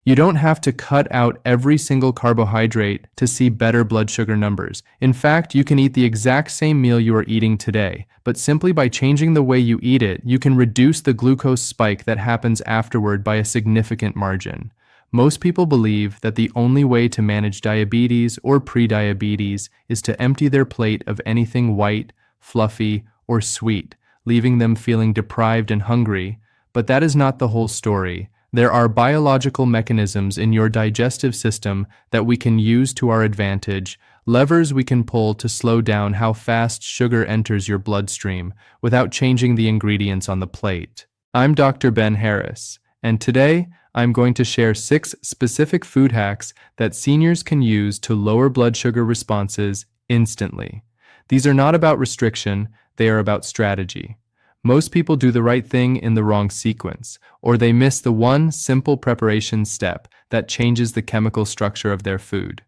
You don't have to cut out every single carbohydrate to see better blood sugar numbers. In fact, you can eat the exact same meal you are eating today, but simply by changing the way you eat it, you can reduce the glucose spike that happens afterward by a significant margin. Most people believe that the only way to manage diabetes or prediabetes is to empty their plate of anything white, fluffy, or sweet, leaving them feeling deprived and hungry. But that is not the whole story. There are biological mechanisms in your digestive system that we can use to our advantage, levers we can pull to slow down how fast sugar enters your bloodstream without changing the ingredients on the plate. I'm Dr. Ben Harris, and today I'm going to share 6 specific food hacks that seniors can use to lower blood sugar responses instantly. These are not about restriction, they are about strategy. Most people do the right thing in the wrong sequence, or they miss the one simple preparation step that changes the chemical structure of their food.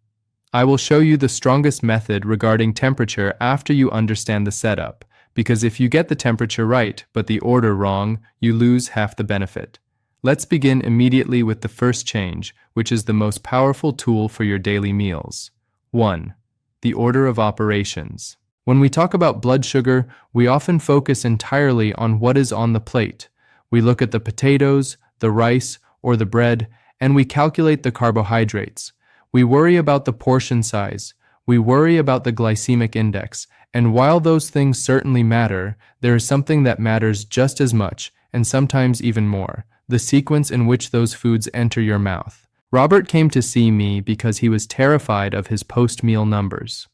I will show you the strongest method regarding temperature after you understand the setup, because if you get the temperature right but the order wrong, you lose half the benefit. Let's begin immediately with the first change, which is the most powerful tool for your daily meals. 1. The order of operations. When we talk about blood sugar, we often focus entirely on what is on the plate. We look at the potatoes, the rice, or the bread, and we calculate the carbohydrates. We worry about the portion size. We worry about the glycemic index. And while those things certainly matter, there is something that matters just as much, and sometimes even more: the sequence in which those foods enter your mouth. Robert came to see me because he was terrified of his post-meal numbers.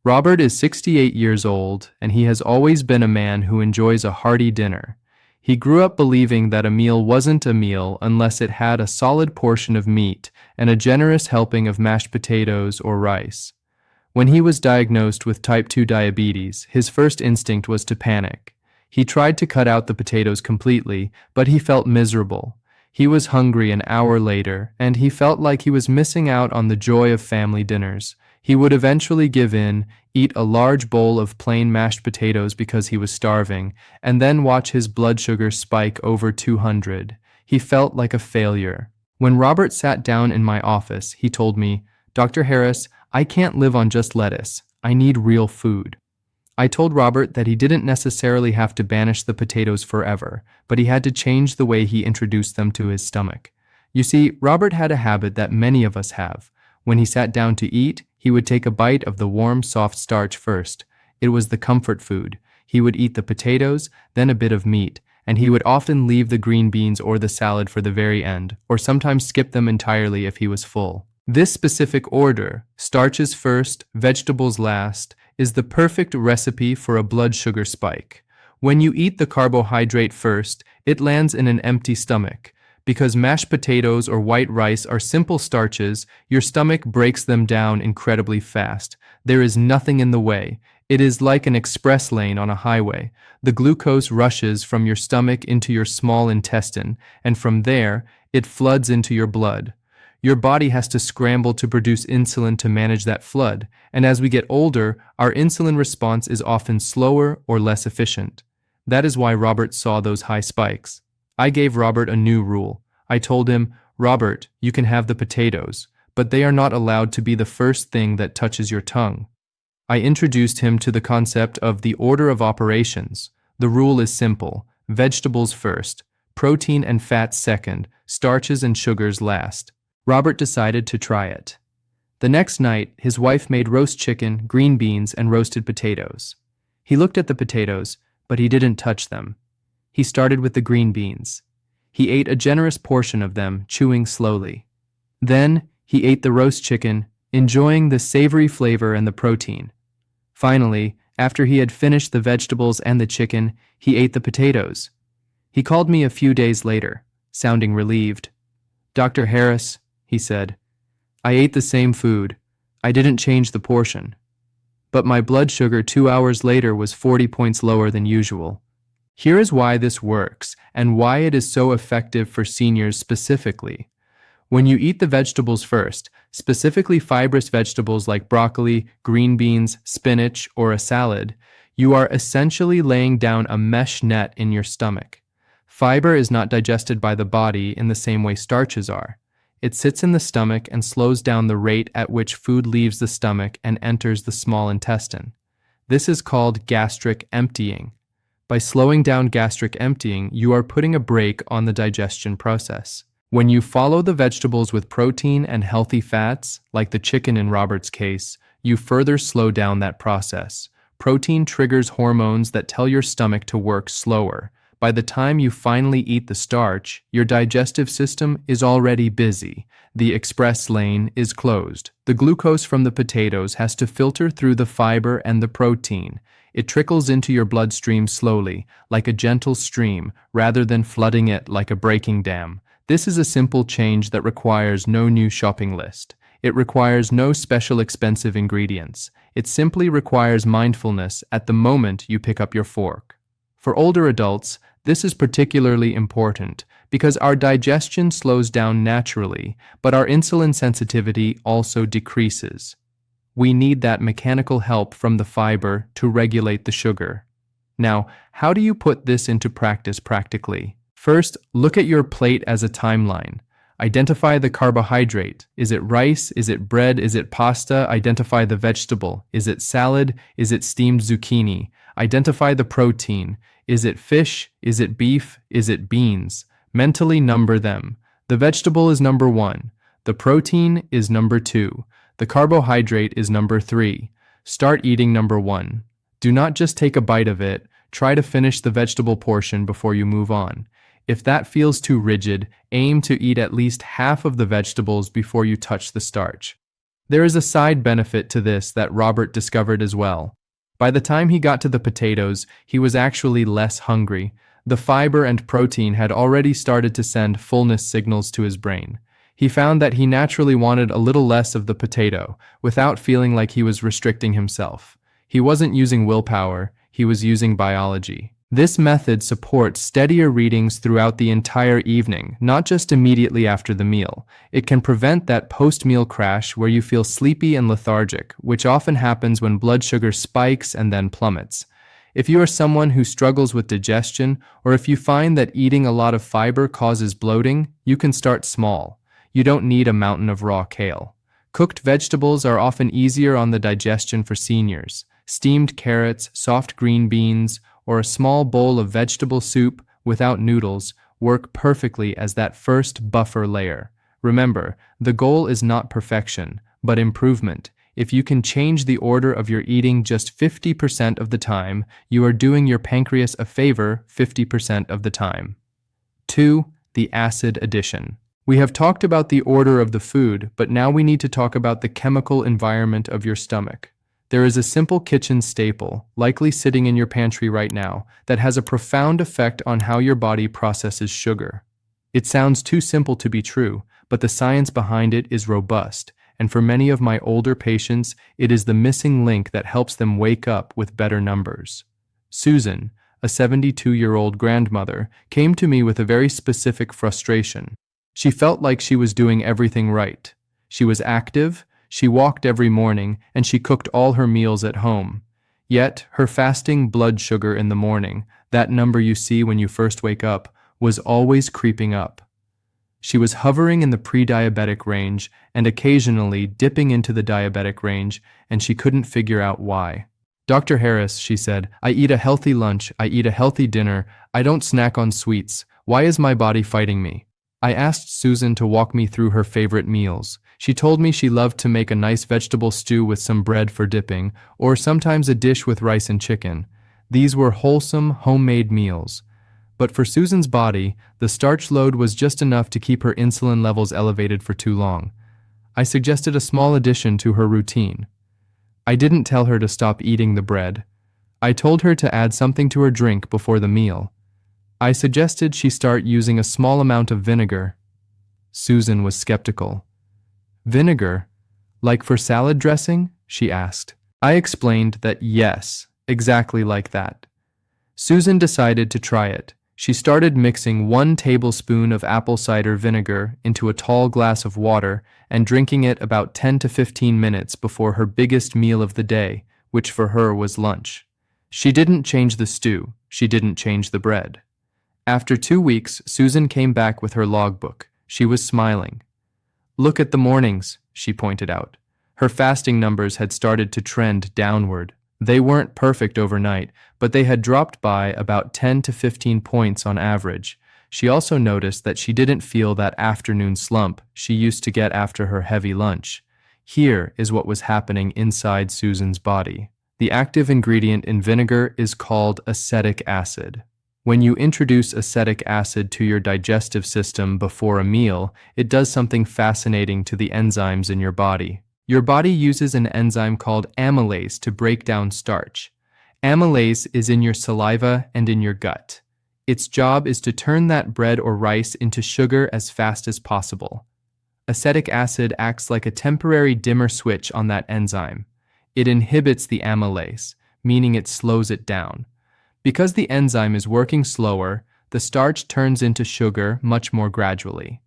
Robert is 68 years old, and he has always been a man who enjoys a hearty dinner. He grew up believing that a meal wasn't a meal unless it had a solid portion of meat and a generous helping of mashed potatoes or rice. When he was diagnosed with type 2 diabetes, his first instinct was to panic. He tried to cut out the potatoes completely, but he felt miserable. He was hungry an hour later, and he felt like he was missing out on the joy of family dinners. He would eventually give in, eat a large bowl of plain mashed potatoes because he was starving, and then watch his blood sugar spike over 200. He felt like a failure. When Robert sat down in my office, he told me, "Dr. Harris, I can't live on just lettuce. I need real food." I told Robert that he didn't necessarily have to banish the potatoes forever, but he had to change the way he introduced them to his stomach. You see, Robert had a habit that many of us have. When he sat down to eat, he would take a bite of the warm, soft starch first. It was the comfort food. He would eat the potatoes, then a bit of meat, and he would often leave the green beans or the salad for the very end, or sometimes skip them entirely if he was full. This specific order, starches first, vegetables last, is the perfect recipe for a blood sugar spike. When you eat the carbohydrate first, it lands in an empty stomach. Because mashed potatoes or white rice are simple starches, your stomach breaks them down incredibly fast. There is nothing in the way. It is like an express lane on a highway. The glucose rushes from your stomach into your small intestine, and from there, it floods into your blood. Your body has to scramble to produce insulin to manage that flood, and as we get older, our insulin response is often slower or less efficient. That is why Robert saw those high spikes. I gave Robert a new rule. I told him, "Robert, you can have the potatoes, but they are not allowed to be the first thing that touches your tongue." I introduced him to the concept of the order of operations. The rule is simple: vegetables first, protein and fat second, starches and sugars last. Robert decided to try it. The next night, his wife made roast chicken, green beans, and roasted potatoes. He looked at the potatoes, but he didn't touch them. He started with the green beans. He ate a generous portion of them, chewing slowly. Then he ate the roast chicken, enjoying the savory flavor and the protein. Finally, after he had finished the vegetables and the chicken, he ate the potatoes. He called me a few days later, sounding relieved. "Dr. Harris," he said, "I ate the same food. I didn't change the portion. But my blood sugar 2 hours later was 40 points lower than usual." Here is why this works, and why it is so effective for seniors specifically. When you eat the vegetables first, specifically fibrous vegetables like broccoli, green beans, spinach, or a salad, you are essentially laying down a mesh net in your stomach. Fiber is not digested by the body in the same way starches are. It sits in the stomach and slows down the rate at which food leaves the stomach and enters the small intestine. This is called gastric emptying. By slowing down gastric emptying, you are putting a brake on the digestion process. When you follow the vegetables with protein and healthy fats, like the chicken in Robert's case, you further slow down that process. Protein triggers hormones that tell your stomach to work slower. By the time you finally eat the starch, your digestive system is already busy. The express lane is closed. The glucose from the potatoes has to filter through the fiber and the protein. It trickles into your bloodstream slowly, like a gentle stream, rather than flooding it like a breaking dam. This is a simple change that requires no new shopping list. It requires no special expensive ingredients. It simply requires mindfulness at the moment you pick up your fork. For older adults, this is particularly important because our digestion slows down naturally, but our insulin sensitivity also decreases. We need that mechanical help from the fiber to regulate the sugar. Now, how do you put this into practice practically? First, look at your plate as a timeline. Identify the carbohydrate. Is it rice? Is it bread? Is it pasta? Identify the vegetable. Is it salad? Is it steamed zucchini? Identify the protein. Is it fish? Is it beef? Is it beans? Mentally number them. The vegetable is number 1. The protein is number 2. The carbohydrate is number 3. Start eating number 1. Do not just take a bite of it. Try to finish the vegetable portion before you move on. If that feels too rigid, aim to eat at least half of the vegetables before you touch the starch. There is a side benefit to this that Robert discovered as well. By the time he got to the potatoes, he was actually less hungry. The fiber and protein had already started to send fullness signals to his brain. He found that he naturally wanted a little less of the potato, without feeling like he was restricting himself. He wasn't using willpower, he was using biology. This method supports steadier readings throughout the entire evening, not just immediately after the meal. It can prevent that post-meal crash where you feel sleepy and lethargic, which often happens when blood sugar spikes and then plummets. If you are someone who struggles with digestion, or if you find that eating a lot of fiber causes bloating, you can start small. You don't need a mountain of raw kale. Cooked vegetables are often easier on the digestion for seniors. Steamed carrots, soft green beans, or a small bowl of vegetable soup without noodles work perfectly as that first buffer layer. Remember, the goal is not perfection, but improvement. If you can change the order of your eating just 50% of the time, you are doing your pancreas a favor 50% of the time. 2. The acid addition. We have talked about the order of the food, but now we need to talk about the chemical environment of your stomach. There is a simple kitchen staple, likely sitting in your pantry right now, that has a profound effect on how your body processes sugar. It sounds too simple to be true, but the science behind it is robust, and for many of my older patients, it is the missing link that helps them wake up with better numbers. Susan, a 72-year-old grandmother, came to me with a very specific frustration. She felt like she was doing everything right. She was active, she walked every morning, and she cooked all her meals at home. Yet, her fasting blood sugar in the morning, that number you see when you first wake up, was always creeping up. She was hovering in the pre-diabetic range and occasionally dipping into the diabetic range, and she couldn't figure out why. Dr. Harris, she said, I eat a healthy lunch, I eat a healthy dinner, I don't snack on sweets. Why is my body fighting me? I asked Susan to walk me through her favorite meals. She told me she loved to make a nice vegetable stew with some bread for dipping, or sometimes a dish with rice and chicken. These were wholesome, homemade meals. But for Susan's body, the starch load was just enough to keep her insulin levels elevated for too long. I suggested a small addition to her routine. I didn't tell her to stop eating the bread. I told her to add something to her drink before the meal. I suggested she start using a small amount of vinegar. Susan was skeptical. Vinegar? Like for salad dressing? She asked. I explained that yes, exactly like that. Susan decided to try it. She started mixing 1 tablespoon of apple cider vinegar into a tall glass of water and drinking it about 10 to 15 minutes before her biggest meal of the day, which for her was lunch. She didn't change the stew. She didn't change the bread. After 2 weeks, Susan came back with her logbook. She was smiling. Look at the mornings, she pointed out. Her fasting numbers had started to trend downward. They weren't perfect overnight, but they had dropped by about 10 to 15 points on average. She also noticed that she didn't feel that afternoon slump she used to get after her heavy lunch. Here is what was happening inside Susan's body. The active ingredient in vinegar is called acetic acid. When you introduce acetic acid to your digestive system before a meal, it does something fascinating to the enzymes in your body. Your body uses an enzyme called amylase to break down starch. Amylase is in your saliva and in your gut. Its job is to turn that bread or rice into sugar as fast as possible. Acetic acid acts like a temporary dimmer switch on that enzyme. It inhibits the amylase, meaning it slows it down. Because the enzyme is working slower, the starch turns into sugar much more gradually.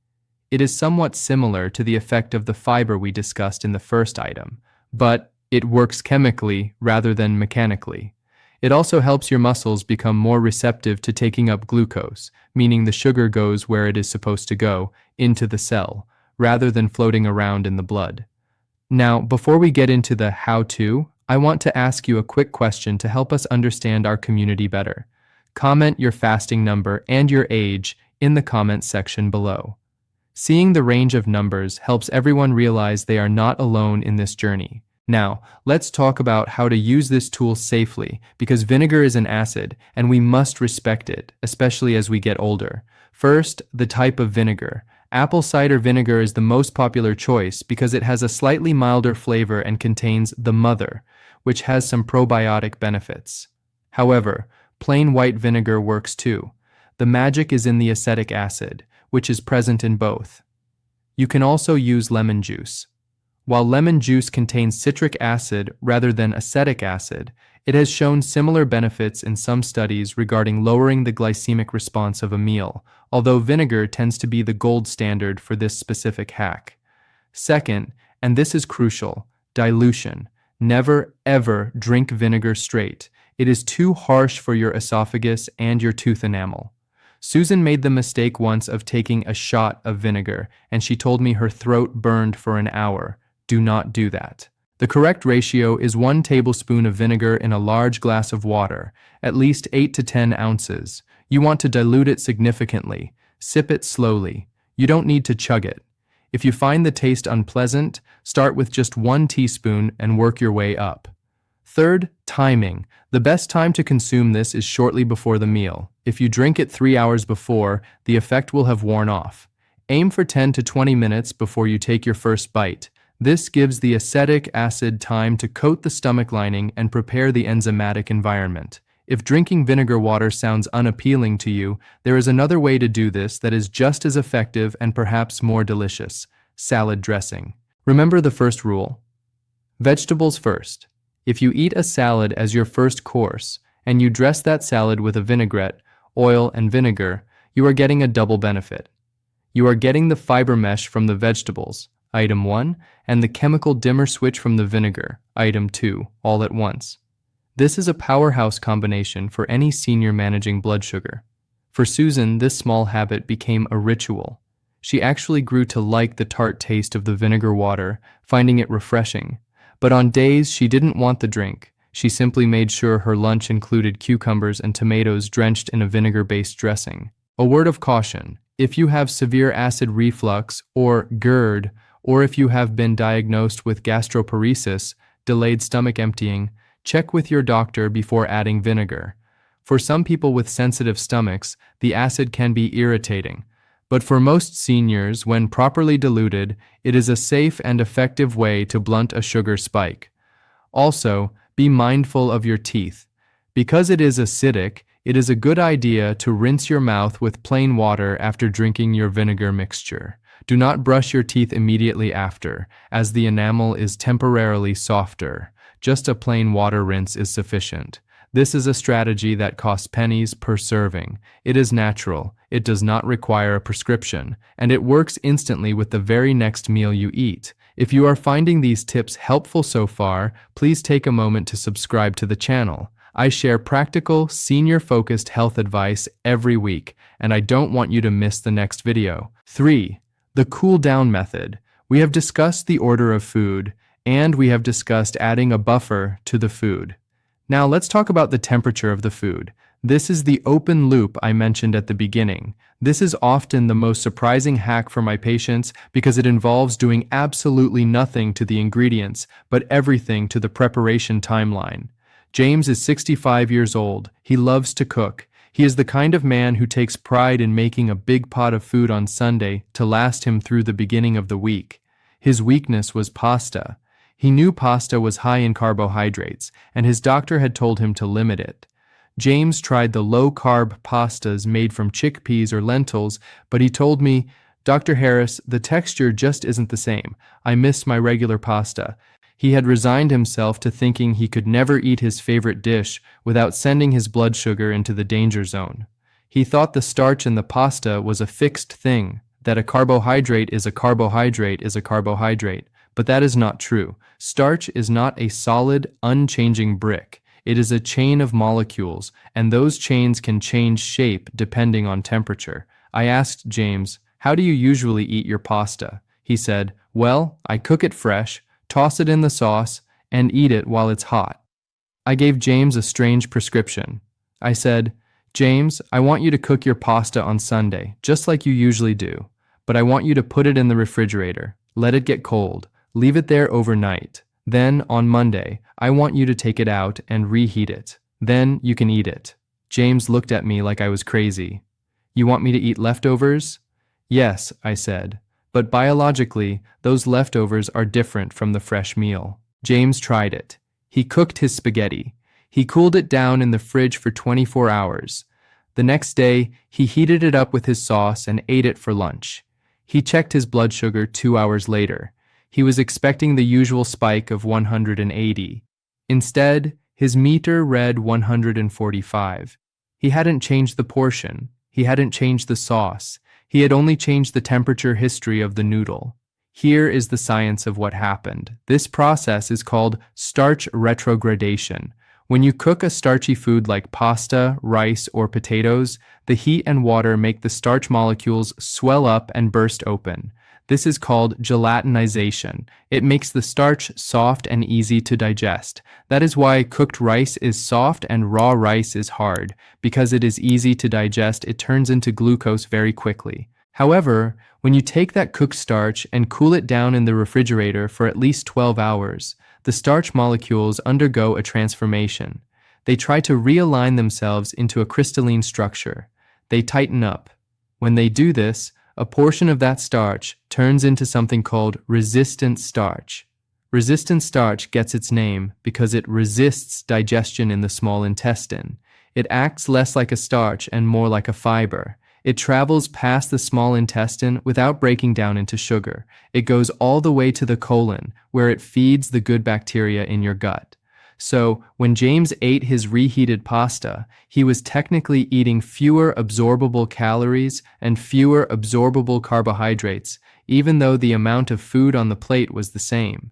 It is somewhat similar to the effect of the fiber we discussed in the first item, but it works chemically rather than mechanically. It also helps your muscles become more receptive to taking up glucose, meaning the sugar goes where it is supposed to go, into the cell, rather than floating around in the blood. Now, before we get into the how-to, I want to ask you a quick question to help us understand our community better. Comment your fasting number and your age in the comments section below. Seeing the range of numbers helps everyone realize they are not alone in this journey. Now, let's talk about how to use this tool safely, because vinegar is an acid and we must respect it, especially as we get older. First, the type of vinegar. Apple cider vinegar is the most popular choice because it has a slightly milder flavor and contains the mother, which has some probiotic benefits. However, plain white vinegar works too. The magic is in the acetic acid, which is present in both. You can also use lemon juice. While lemon juice contains citric acid rather than acetic acid, it has shown similar benefits in some studies regarding lowering the glycemic response of a meal, although vinegar tends to be the gold standard for this specific hack. Second, and this is crucial, dilution. Never, ever drink vinegar straight. It is too harsh for your esophagus and your tooth enamel. Susan made the mistake once of taking a shot of vinegar, and she told me her throat burned for an hour. Do not do that. The correct ratio is 1 tablespoon of vinegar in a large glass of water, at least 8 to 10 ounces. You want to dilute it significantly. Sip it slowly. You don't need to chug it. If you find the taste unpleasant, start with just 1 teaspoon and work your way up. Third, timing. The best time to consume this is shortly before the meal. If you drink it 3 hours before, the effect will have worn off. Aim for 10 to 20 minutes before you take your first bite. This gives the acetic acid time to coat the stomach lining and prepare the enzymatic environment. If drinking vinegar water sounds unappealing to you, there is another way to do this that is just as effective and perhaps more delicious: salad dressing. Remember the first rule? Vegetables first. If you eat a salad as your first course, and you dress that salad with a vinaigrette, oil, and vinegar, you are getting a double benefit. You are getting the fiber mesh from the vegetables, item 1, and the chemical dimmer switch from the vinegar, item 2, all at once. This is a powerhouse combination for any senior managing blood sugar. For Susan, this small habit became a ritual. She actually grew to like the tart taste of the vinegar water, finding it refreshing. But on days she didn't want the drink, she simply made sure her lunch included cucumbers and tomatoes drenched in a vinegar-based dressing. A word of caution: if you have severe acid reflux or GERD, or if you have been diagnosed with gastroparesis, delayed stomach emptying, check with your doctor before adding vinegar. For some people with sensitive stomachs, the acid can be irritating, but for most seniors, when properly diluted, it is a safe and effective way to blunt a sugar spike. Also, be mindful of your teeth. Because it is acidic, it is a good idea to rinse your mouth with plain water after drinking your vinegar mixture. Do not brush your teeth immediately after, as the enamel is temporarily softer. Just a plain water rinse is sufficient. This is a strategy that costs pennies per serving. It is natural, it does not require a prescription, and it works instantly with the very next meal you eat. If you are finding these tips helpful so far, please take a moment to subscribe to the channel. I share practical, senior-focused health advice every week, and I don't want you to miss the next video. 3. The cool down method. We have discussed the order of food, and we have discussed adding a buffer to the food. Now let's talk about the temperature of the food. This is the open loop I mentioned at the beginning. This is often the most surprising hack for my patients because it involves doing absolutely nothing to the ingredients, but everything to the preparation timeline. James is 65 years old. He loves to cook. He is the kind of man who takes pride in making a big pot of food on Sunday to last him through the beginning of the week. His weakness was pasta. He knew pasta was high in carbohydrates, and his doctor had told him to limit it. James tried the low-carb pastas made from chickpeas or lentils, but he told me, "Dr. Harris, the texture just isn't the same. I miss my regular pasta." He had resigned himself to thinking he could never eat his favorite dish without sending his blood sugar into the danger zone. He thought the starch in the pasta was a fixed thing, that a carbohydrate is a carbohydrate is a carbohydrate, but that is not true. Starch is not a solid, unchanging brick. It is a chain of molecules, and those chains can change shape depending on temperature. I asked James, "How do you usually eat your pasta?" He said, "Well, I cook it fresh, toss it in the sauce, and eat it while it's hot." I gave James a strange prescription. I said, "James, I want you to cook your pasta on Sunday, just like you usually do, but I want you to put it in the refrigerator, let it get cold, leave it there overnight. Then, on Monday, I want you to take it out and reheat it. Then you can eat it." James looked at me like I was crazy. "You want me to eat leftovers?" "Yes," I said, "but biologically, those leftovers are different from the fresh meal." James tried it. He cooked his spaghetti. He cooled it down in the fridge for 24 hours. The next day, he heated it up with his sauce and ate it for lunch. He checked his blood sugar 2 hours later. He was expecting the usual spike of 180. Instead, his meter read 145. He hadn't changed the portion. He hadn't changed the sauce. He had only changed the temperature history of the noodle. Here is the science of what happened. This process is called starch retrogradation. When you cook a starchy food like pasta, rice, or potatoes, the heat and water make the starch molecules swell up and burst open. This is called gelatinization. It makes the starch soft and easy to digest. That is why cooked rice is soft and raw rice is hard. Because it is easy to digest, it turns into glucose very quickly. However, when you take that cooked starch and cool it down in the refrigerator for at least 12 hours, the starch molecules undergo a transformation. They try to realign themselves into a crystalline structure. They tighten up. When they do this, a portion of that starch turns into something called resistant starch. Resistant starch gets its name because it resists digestion in the small intestine. It acts less like a starch and more like a fiber. It travels past the small intestine without breaking down into sugar. It goes all the way to the colon, where it feeds the good bacteria in your gut. So, when James ate his reheated pasta, he was technically eating fewer absorbable calories and fewer absorbable carbohydrates, even though the amount of food on the plate was the same.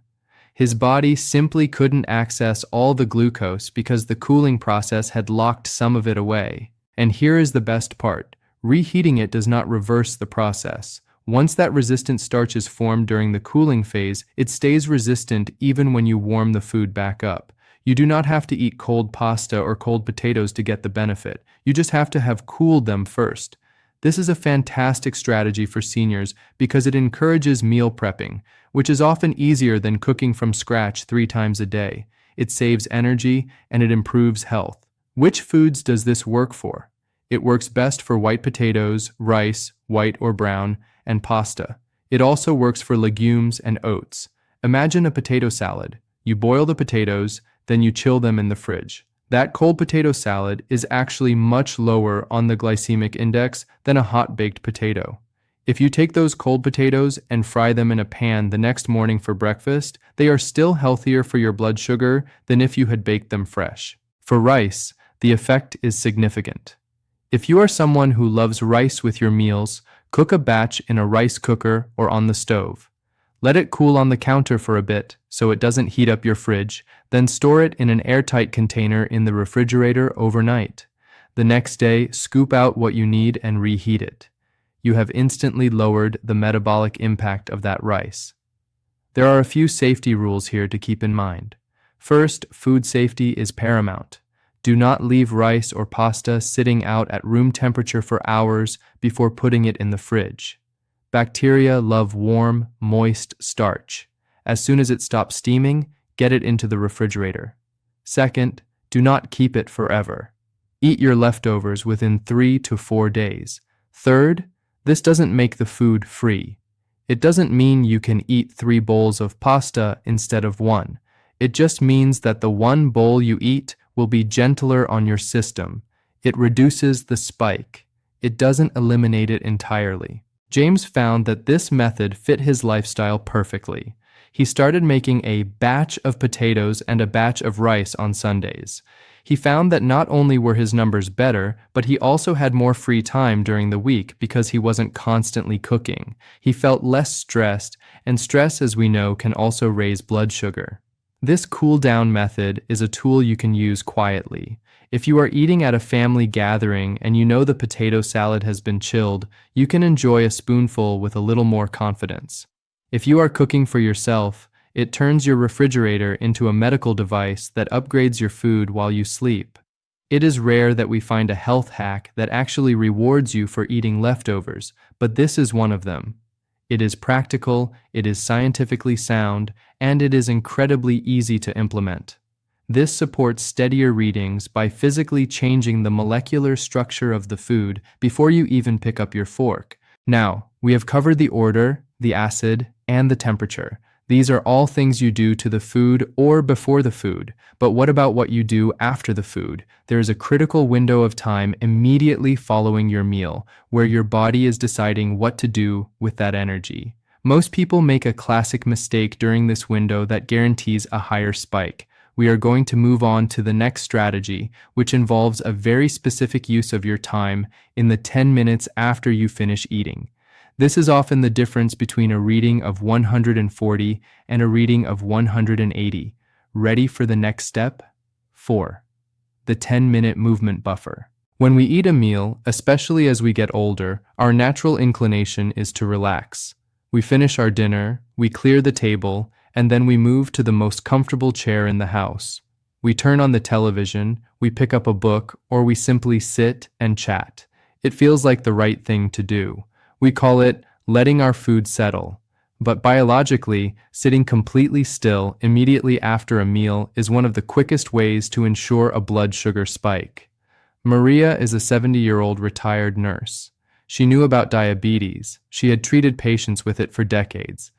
His body simply couldn't access all the glucose because the cooling process had locked some of it away. And here is the best part. Reheating it does not reverse the process. Once that resistant starch is formed during the cooling phase, it stays resistant even when you warm the food back up. You do not have to eat cold pasta or cold potatoes to get the benefit. You just have to have cooled them first. This is a fantastic strategy for seniors because it encourages meal prepping, which is often easier than cooking from scratch 3 times a day. It saves energy and it improves health. Which foods does this work for? It works best for white potatoes, rice, white or brown, and pasta. It also works for legumes and oats. Imagine a potato salad. You boil the potatoes, then you chill them in the fridge. That cold potato salad is actually much lower on the glycemic index than a hot-baked potato. If you take those cold potatoes and fry them in a pan the next morning for breakfast, they are still healthier for your blood sugar than if you had baked them fresh. For rice, the effect is significant. If you are someone who loves rice with your meals, cook a batch in a rice cooker or on the stove. Let it cool on the counter for a bit so it doesn't heat up your fridge, then store it in an airtight container in the refrigerator overnight. The next day, scoop out what you need and reheat it. You have instantly lowered the metabolic impact of that rice. There are a few safety rules here to keep in mind. First, food safety is paramount. Do not leave rice or pasta sitting out at room temperature for hours before putting it in the fridge. Bacteria love warm, moist starch. As soon as it stops steaming, get it into the refrigerator. Second, do not keep it forever. Eat your leftovers within 3 to 4 days. Third, this doesn't make the food free. It doesn't mean you can eat 3 bowls of pasta instead of 1. It just means that the 1 bowl you eat will be gentler on your system. It reduces the spike. It doesn't eliminate it entirely. James found that this method fit his lifestyle perfectly. He started making a batch of potatoes and a batch of rice on Sundays. He found that not only were his numbers better, but he also had more free time during the week because he wasn't constantly cooking. He felt less stressed, and stress, as we know, can also raise blood sugar. This cool-down method is a tool you can use quietly. If you are eating at a family gathering and you know the potato salad has been chilled, you can enjoy a spoonful with a little more confidence. If you are cooking for yourself, it turns your refrigerator into a medical device that upgrades your food while you sleep. It is rare that we find a health hack that actually rewards you for eating leftovers, but this is one of them. It is practical, it is scientifically sound, and it is incredibly easy to implement. This supports steadier readings by physically changing the molecular structure of the food before you even pick up your fork. Now, we have covered the order, the acid, and the temperature. These are all things you do to the food or before the food. But what about what you do after the food? There is a critical window of time immediately following your meal, where your body is deciding what to do with that energy. Most people make a classic mistake during this window that guarantees a higher spike. We are going to move on to the next strategy, which involves a very specific use of your time in the 10 minutes after you finish eating. This is often the difference between a reading of 140 and a reading of 180. Ready for the next step? 4. The 10-minute movement buffer. When we eat a meal, especially as we get older, our natural inclination is to relax. We finish our dinner, we clear the table, and then we move to the most comfortable chair in the house. We turn on the television, we pick up a book, or we simply sit and chat. It feels like the right thing to do. We call it letting our food settle. But biologically, sitting completely still immediately after a meal is one of the quickest ways to ensure a blood sugar spike. Maria is a 70-year-old retired nurse. She knew about diabetes. She had treated patients with it for decades.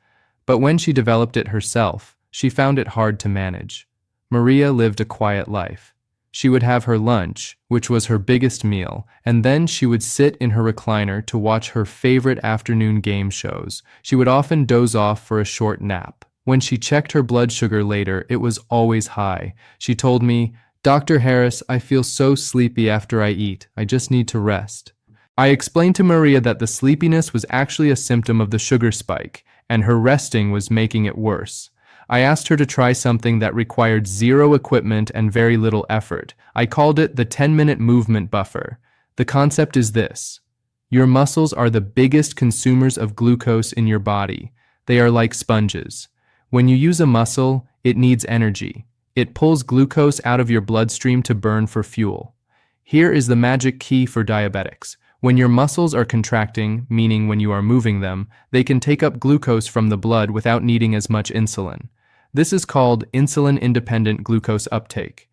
But when she developed it herself, she found it hard to manage. Maria lived a quiet life. She would have her lunch, which was her biggest meal, and then she would sit in her recliner to watch her favorite afternoon game shows. She would often doze off for a short nap. When she checked her blood sugar later, it was always high. She told me, "Dr. Harris, I feel so sleepy after I eat. I just need to rest." I explained to Maria that the sleepiness was actually a symptom of the sugar spike, and her resting was making it worse. I asked her to try something that required zero equipment and very little effort. I called it the 10-minute movement buffer. The concept is this. Your muscles are the biggest consumers of glucose in your body. They are like sponges. When you use a muscle, it needs energy. It pulls glucose out of your bloodstream to burn for fuel. Here is the magic key for diabetics. When your muscles are contracting, meaning when you are moving them, they can take up glucose from the blood without needing as much insulin. This is called insulin-independent glucose uptake.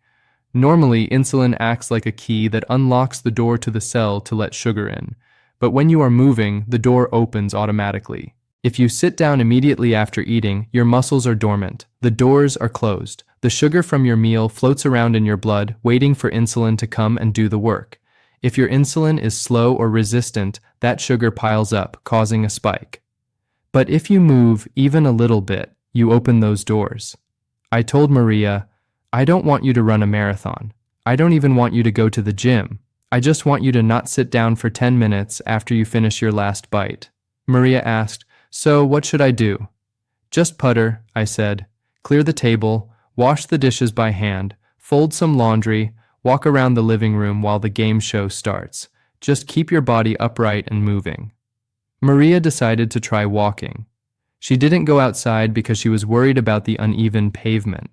Normally, insulin acts like a key that unlocks the door to the cell to let sugar in. But when you are moving, the door opens automatically. If you sit down immediately after eating, your muscles are dormant. The doors are closed. The sugar from your meal floats around in your blood, waiting for insulin to come and do the work. If your insulin is slow or resistant, that sugar piles up, causing a spike. But if you move even a little bit, you open those doors. I told Maria, I don't want you to run a marathon. I don't even want you to go to the gym. I just want you to not sit down for 10 minutes after you finish your last bite. Maria asked, so what should I do? Just putter, I said. Clear the table, wash the dishes by hand, fold some laundry, walk around the living room while the game show starts. Just keep your body upright and moving. Maria decided to try walking. She didn't go outside because she was worried about the uneven pavement.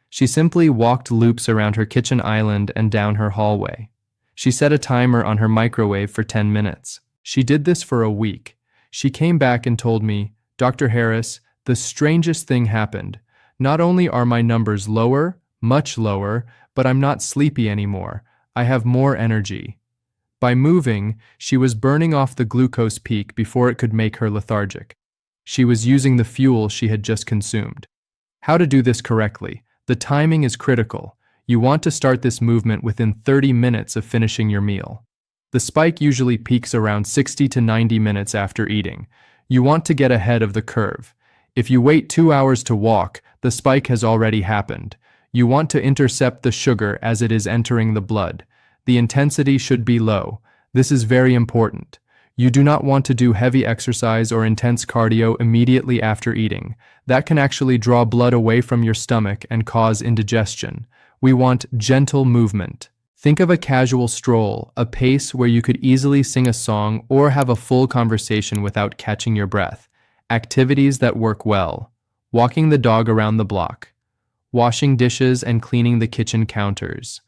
She simply walked loops around her kitchen island and down her hallway. She set a timer on her microwave for 10 minutes. She did this for a week. She came back and told me, "Dr. Harris, the strangest thing happened. Not only are my numbers lower, much lower, but I'm not sleepy anymore. I have more energy." By moving, she was burning off the glucose peak before it could make her lethargic. She was using the fuel she had just consumed. How to do this correctly? The timing is critical. You want to start this movement within 30 minutes of finishing your meal. The spike usually peaks around 60 to 90 minutes after eating. You want to get ahead of the curve. If you wait 2 hours to walk, the spike has already happened. You want to intercept the sugar as it is entering the blood. The intensity should be low. This is very important. You do not want to do heavy exercise or intense cardio immediately after eating. That can actually draw blood away from your stomach and cause indigestion. We want gentle movement. Think of a casual stroll, a pace where you could easily sing a song or have a full conversation without catching your breath. Activities that work well. Walking the dog around the block. Washing dishes and cleaning the kitchen counters.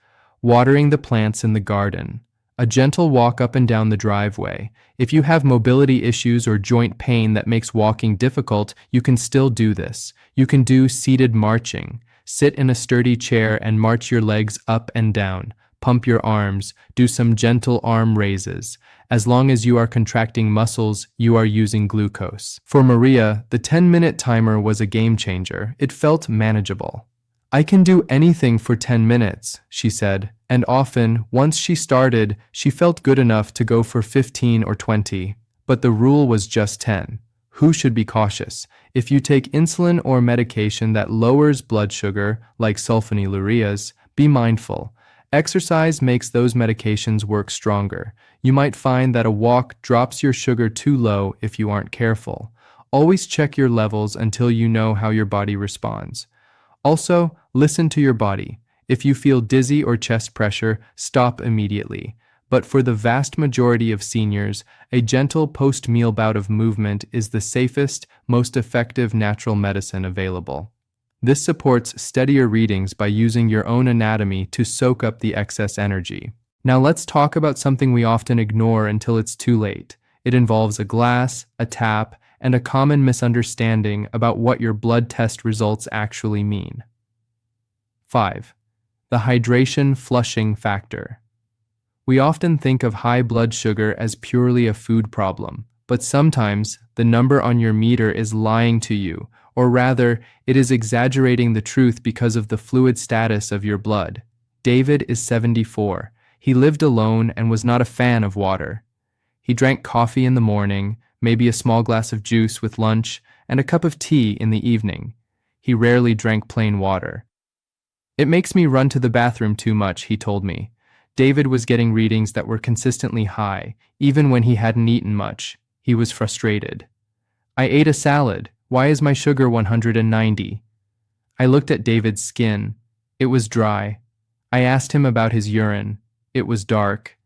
Watering the plants in the garden. A gentle walk up and down the driveway. If you have mobility issues or joint pain that makes walking difficult, you can still do this. You can do seated marching. Sit in a sturdy chair and march your legs up and down. Pump your arms. Do some gentle arm raises. As long as you are contracting muscles, you are using glucose. For Maria, the 10-minute timer was a game changer. It felt manageable. "I can do anything for 10 minutes, she said, and often, once she started, she felt good enough to go for 15 or 20. But the rule was just 10. Who should be cautious? If you take insulin or medication that lowers blood sugar, like sulfonylureas, be mindful. Exercise makes those medications work stronger. You might find that a walk drops your sugar too low if you aren't careful. Always check your levels until you know how your body responds. Also, listen to your body. If you feel dizzy or chest pressure, stop immediately. But for the vast majority of seniors, a gentle post-meal bout of movement is the safest, most effective natural medicine available. This supports steadier readings by using your own anatomy to soak up the excess energy. Now let's talk about something we often ignore until it's too late. It involves a glass, a tap, and a common misunderstanding about what your blood test results actually mean. 5. The hydration flushing factor. We often think of high blood sugar as purely a food problem, but sometimes the number on your meter is lying to you, or rather, it is exaggerating the truth because of the fluid status of your blood. David is 74. He lived alone and was not a fan of water. He drank coffee in the morning, maybe a small glass of juice with lunch, and a cup of tea in the evening. He rarely drank plain water. "It makes me run to the bathroom too much," he told me. David was getting readings that were consistently high, even when he hadn't eaten much. He was frustrated. "I ate a salad. Why is my sugar 190? I looked at David's skin. It was dry. I asked him about his urine. It was dark.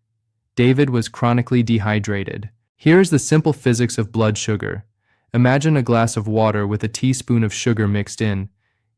David was chronically dehydrated. Here is the simple physics of blood sugar. Imagine a glass of water with a teaspoon of sugar mixed in.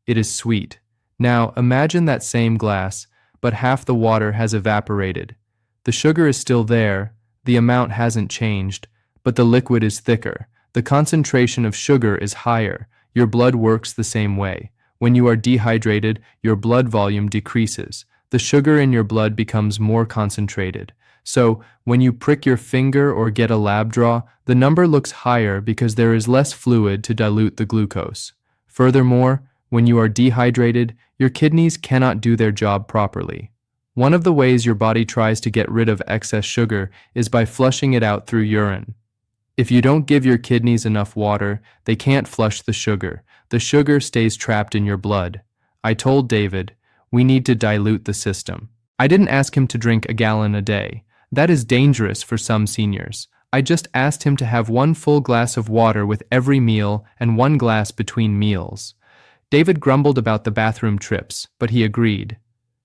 It is sweet. Now imagine that same glass, but half the water has evaporated. The sugar is still there, the amount hasn't changed, but the liquid is thicker. The concentration of sugar is higher. Your blood works the same way. When you are dehydrated, your blood volume decreases. The sugar in your blood becomes more concentrated. So, when you prick your finger or get a lab draw, the number looks higher because there is less fluid to dilute the glucose. Furthermore, when you are dehydrated, your kidneys cannot do their job properly. One of the ways your body tries to get rid of excess sugar is by flushing it out through urine. If you don't give your kidneys enough water, they can't flush the sugar. The sugar stays trapped in your blood. I told David, we need to dilute the system. I didn't ask him to drink a gallon a day. That is dangerous for some seniors. I just asked him to have 1 full glass of water with every meal and 1 glass between meals. David grumbled about the bathroom trips, but he agreed.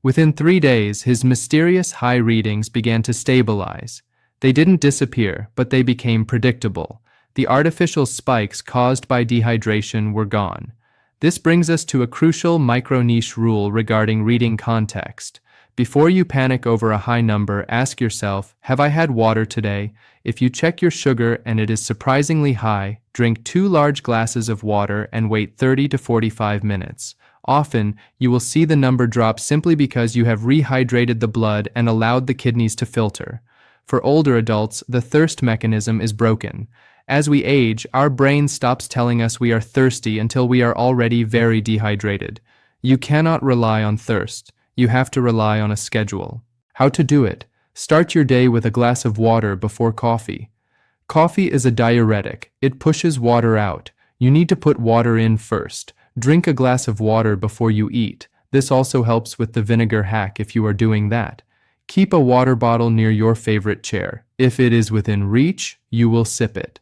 Within 3 days, his mysterious high readings began to stabilize. They didn't disappear, but they became predictable. The artificial spikes caused by dehydration were gone. This brings us to a crucial micro-niche rule regarding reading context. Before you panic over a high number, ask yourself, have I had water today? If you check your sugar and it is surprisingly high, drink 2 large glasses of water and wait 30 to 45 minutes. Often, you will see the number drop simply because you have rehydrated the blood and allowed the kidneys to filter. For older adults, the thirst mechanism is broken. As we age, our brain stops telling us we are thirsty until we are already very dehydrated. You cannot rely on thirst. You have to rely on a schedule. How to do it? Start your day with a glass of water before coffee. Coffee is a diuretic. It pushes water out. You need to put water in first. Drink a glass of water before you eat. This also helps with the vinegar hack if you are doing that. Keep a water bottle near your favorite chair. If it is within reach, you will sip it.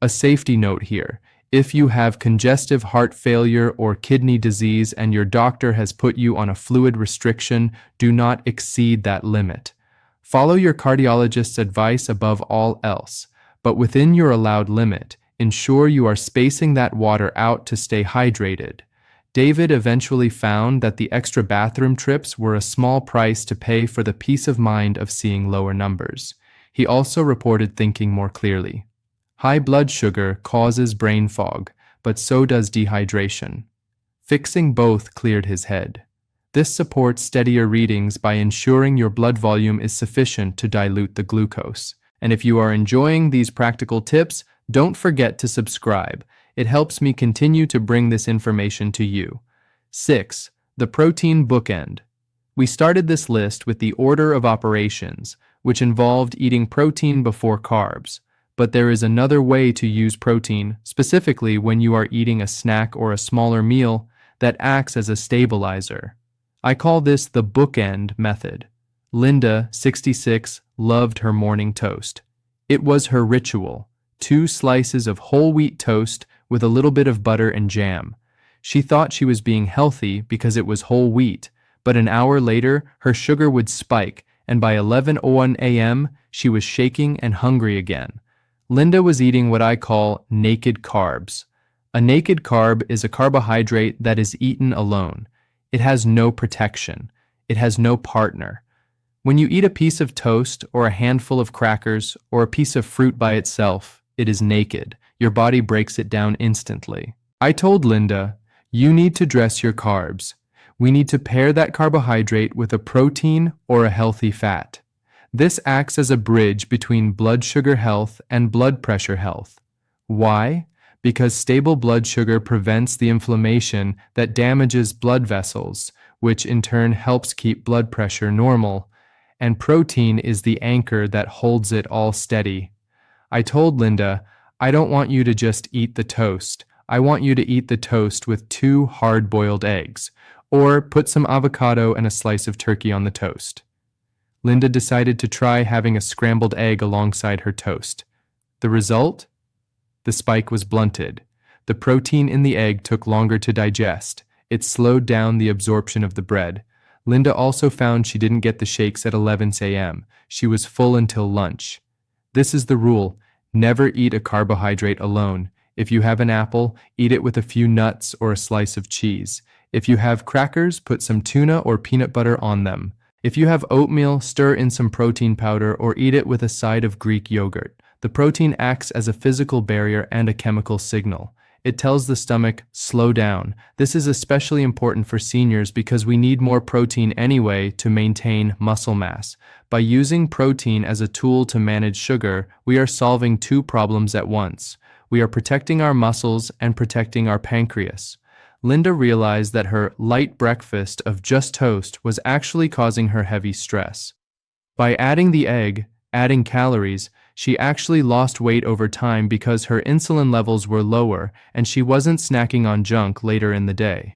A safety note here. If you have congestive heart failure or kidney disease and your doctor has put you on a fluid restriction, do not exceed that limit. Follow your cardiologist's advice above all else, but within your allowed limit, ensure you are spacing that water out to stay hydrated. David eventually found that the extra bathroom trips were a small price to pay for the peace of mind of seeing lower numbers. He also reported thinking more clearly. High blood sugar causes brain fog, but so does dehydration. Fixing both cleared his head. This supports steadier readings by ensuring your blood volume is sufficient to dilute the glucose. And if you are enjoying these practical tips, don't forget to subscribe. It helps me continue to bring this information to you. 6. The protein bookend. We started this list with the order of operations, which involved eating protein before carbs. But there is another way to use protein, specifically when you are eating a snack or a smaller meal, that acts as a stabilizer. I call this the bookend method. Linda, 66, loved her morning toast. It was her ritual. 2 slices of whole wheat toast with a little bit of butter and jam. She thought she was being healthy because it was whole wheat, but an hour later, her sugar would spike, and by 11:01 a.m., she was shaking and hungry again. Linda was eating what I call naked carbs. A naked carb is a carbohydrate that is eaten alone. It has no protection. It has no partner. When you eat a piece of toast or a handful of crackers or a piece of fruit by itself, it is naked. Your body breaks it down instantly. I told Linda, you need to dress your carbs. We need to pair that carbohydrate with a protein or a healthy fat. This acts as a bridge between blood sugar health and blood pressure health. Why? Because stable blood sugar prevents the inflammation that damages blood vessels, which in turn helps keep blood pressure normal, and protein is the anchor that holds it all steady. I told Linda, I don't want you to just eat the toast. I want you to eat the toast with 2 hard-boiled eggs, or put some avocado and a slice of turkey on the toast. Linda decided to try having a scrambled egg alongside her toast. The result? The spike was blunted. The protein in the egg took longer to digest. It slowed down the absorption of the bread. Linda also found she didn't get the shakes at 11 a.m. She was full until lunch. This is the rule. Never eat a carbohydrate alone. If you have an apple, eat it with a few nuts or a slice of cheese. If you have crackers, put some tuna or peanut butter on them. If you have oatmeal, stir in some protein powder or eat it with a side of Greek yogurt. The protein acts as a physical barrier and a chemical signal. It tells the stomach, slow down. This is especially important for seniors because we need more protein anyway to maintain muscle mass. By using protein as a tool to manage sugar, we are solving 2 problems at once. We are protecting our muscles and protecting our pancreas. Linda realized that her light breakfast of just toast was actually causing her heavy stress. By adding the egg, adding calories, she actually lost weight over time because her insulin levels were lower and she wasn't snacking on junk later in the day.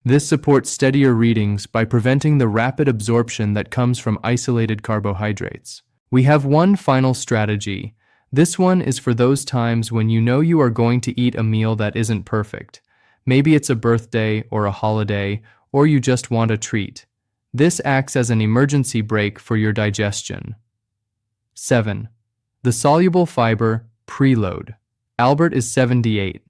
This supports steadier readings by preventing the rapid absorption that comes from isolated carbohydrates. We have one final strategy. This one is for those times when you know you are going to eat a meal that isn't perfect. Maybe it's a birthday or a holiday, or you just want a treat. This acts as an emergency brake for your digestion. 7. The soluble fiber preload. Albert is 78.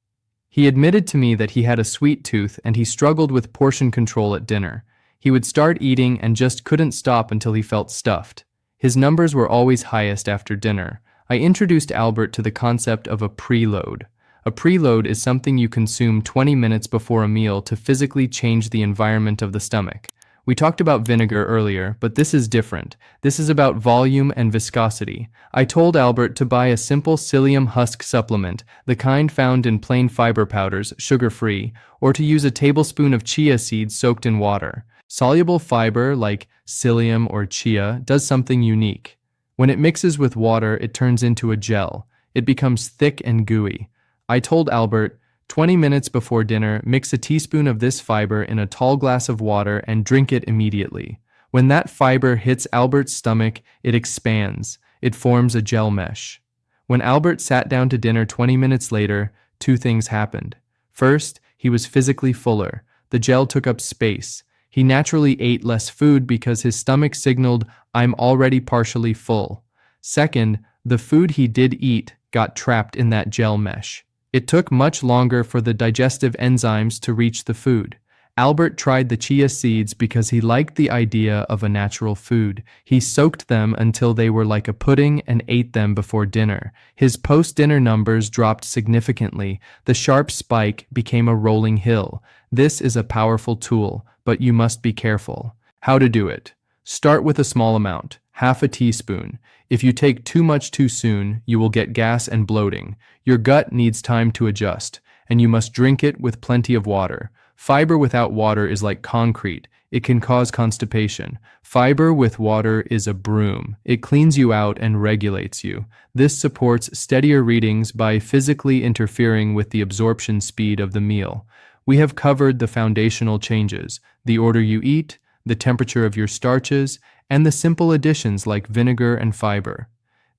He admitted to me that he had a sweet tooth and he struggled with portion control at dinner. He would start eating and just couldn't stop until he felt stuffed. His numbers were always highest after dinner. I introduced Albert to the concept of a preload. A preload is something you consume 20 minutes before a meal to physically change the environment of the stomach. We talked about vinegar earlier, but this is different. This is about volume and viscosity. I told Albert to buy a simple psyllium husk supplement, the kind found in plain fiber powders, sugar-free, or to use a tablespoon of chia seeds soaked in water. Soluble fiber, like psyllium or chia, does something unique. When it mixes with water, it turns into a gel. It becomes thick and gooey. I told Albert, 20 minutes before dinner, mix a teaspoon of this fiber in a tall glass of water and drink it immediately. When that fiber hits Albert's stomach, it expands. It forms a gel mesh. When Albert sat down to dinner 20 minutes later, two things happened. First, he was physically fuller. The gel took up space. He naturally ate less food because his stomach signaled, "I'm already partially full." Second, the food he did eat got trapped in that gel mesh. It took much longer for the digestive enzymes to reach the food. Albert tried the chia seeds because he liked the idea of a natural food. He soaked them until they were like a pudding and ate them before dinner. His post-dinner numbers dropped significantly. The sharp spike became a rolling hill. This is a powerful tool, but you must be careful. How to do it? Start with a small amount, half a teaspoon. If you take too much too soon, you will get gas and bloating. Your gut needs time to adjust, and you must drink it with plenty of water. Fiber without water is like concrete. It can cause constipation. Fiber with water is a broom. It cleans you out and regulates you. This supports steadier readings by physically interfering with the absorption speed of the meal. We have covered the foundational changes, the order you eat, the temperature of your starches, and the simple additions like vinegar and fiber.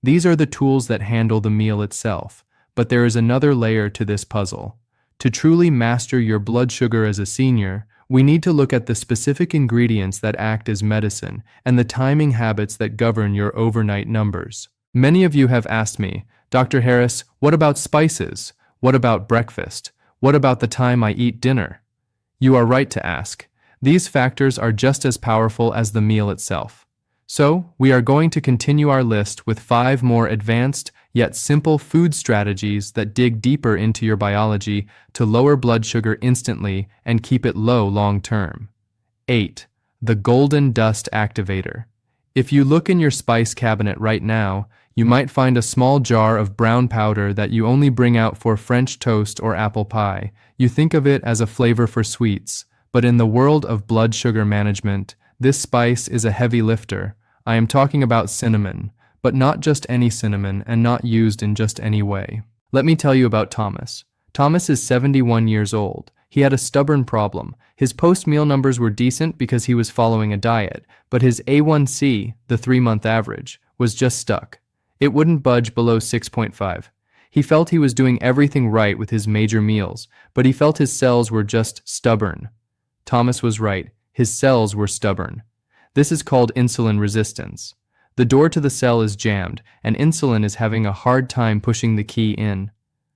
These are the tools that handle the meal itself, but there is another layer to this puzzle. To truly master your blood sugar as a senior, we need to look at the specific ingredients that act as medicine and the timing habits that govern your overnight numbers. Many of you have asked me, Dr. Harris, what about spices? What about breakfast? What about the time I eat dinner? You are right to ask. These factors are just as powerful as the meal itself. So, we are going to continue our list with 5 more advanced yet simple food strategies that dig deeper into your biology to lower blood sugar instantly and keep it low long term. 8. The Golden Dust Activator. If you look in your spice cabinet right now, you might find a small jar of brown powder that you only bring out for French toast or apple pie. You think of it as a flavor for sweets. But in the world of blood sugar management, this spice is a heavy lifter. I am talking about cinnamon, but not just any cinnamon and not used in just any way. Let me tell you about Thomas. Thomas is 71 years old. He had a stubborn problem. His post-meal numbers were decent because he was following a diet, but his A1C, the 3-month average, was just stuck. It wouldn't budge below 6.5. He felt he was doing everything right with his major meals, but he felt his cells were just stubborn. Thomas was right. His cells were stubborn. This is called insulin resistance. The door to the cell is jammed, and insulin is having a hard time pushing the key in.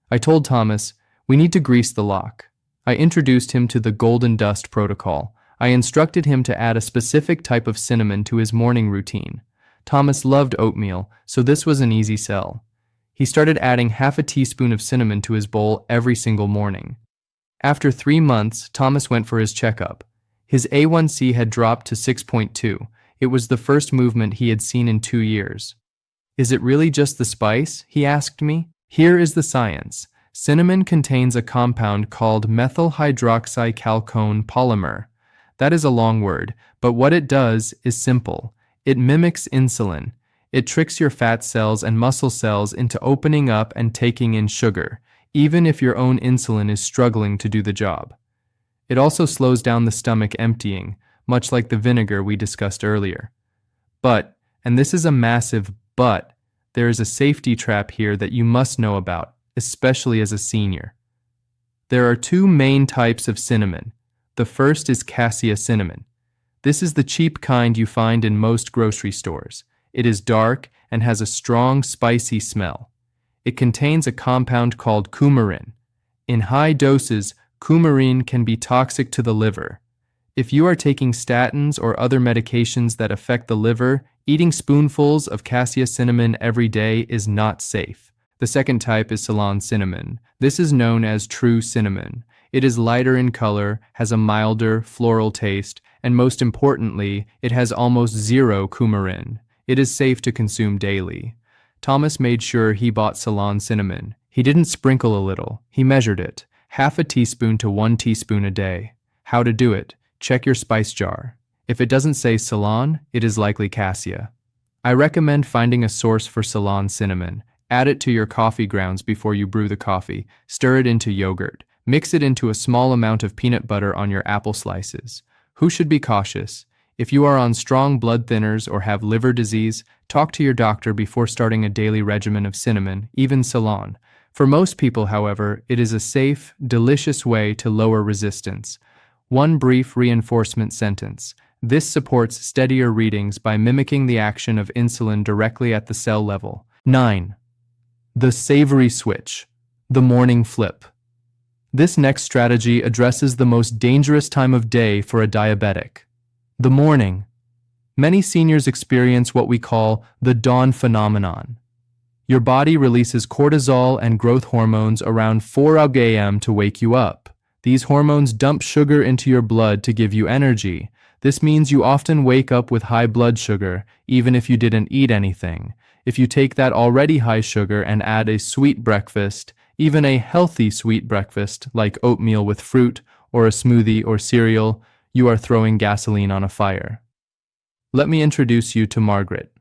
I told Thomas, we need to grease the lock. I introduced him to the Golden Dust Protocol. I instructed him to add a specific type of cinnamon to his morning routine. Thomas loved oatmeal, so this was an easy sell. He started adding half a teaspoon of cinnamon to his bowl every single morning. After 3 months, Thomas went for his checkup. His A1C had dropped to 6.2. It was the first movement he had seen in 2 years. Is it really just the spice? He asked me. Here is the science. Cinnamon contains a compound called methyl hydroxychalcone polymer. That is a long word, but what it does is simple. It mimics insulin. It tricks your fat cells and muscle cells into opening up and taking in sugar, even if your own insulin is struggling to do the job. It also slows down the stomach emptying, much like the vinegar we discussed earlier. But, and this is a massive but, there is a safety trap here that you must know about, especially as a senior. There are 2 main types of cinnamon. The first is cassia cinnamon. This is the cheap kind you find in most grocery stores. It is dark and has a strong, spicy smell. It contains a compound called coumarin. In high doses, coumarin can be toxic to the liver. If you are taking statins or other medications that affect the liver, eating spoonfuls of cassia cinnamon every day is not safe. The second type is Ceylon cinnamon. This is known as true cinnamon. It is lighter in color, has a milder, floral taste, and most importantly, it has almost zero coumarin. It is safe to consume daily. Thomas made sure he bought Ceylon cinnamon. He didn't sprinkle a little, he measured it. Half a teaspoon to 1 teaspoon a day. How to do it? Check your spice jar. If it doesn't say Ceylon, it is likely cassia. I recommend finding a source for Ceylon cinnamon. Add it to your coffee grounds before you brew the coffee. Stir it into yogurt. Mix it into a small amount of peanut butter on your apple slices. Who should be cautious? If you are on strong blood thinners or have liver disease, talk to your doctor before starting a daily regimen of cinnamon, even Ceylon. For most people, however, it is a safe, delicious way to lower resistance. One brief reinforcement sentence. This supports steadier readings by mimicking the action of insulin directly at the cell level. 9. The savory switch. The morning flip. This next strategy addresses the most dangerous time of day for a diabetic. The morning. Many seniors experience what we call the dawn phenomenon. Your body releases cortisol and growth hormones around 4 a.m. to wake you up. These hormones dump sugar into your blood to give you energy. This means you often wake up with high blood sugar, even if you didn't eat anything. If you take that already high sugar and add a sweet breakfast, even a healthy sweet breakfast like oatmeal with fruit or a smoothie or cereal, you are throwing gasoline on a fire. Let me introduce you to Margaret.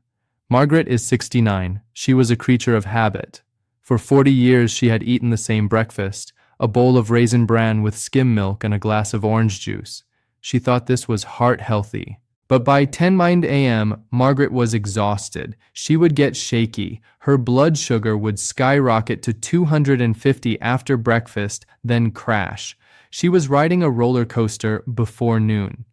Margaret is 69. She was a creature of habit. For 40 years she had eaten the same breakfast, a bowl of raisin bran with skim milk and a glass of orange juice. She thought this was heart healthy. But by 10 a.m., Margaret was exhausted. She would get shaky. Her blood sugar would skyrocket to 250 after breakfast, then crash. She was riding a roller coaster before noon.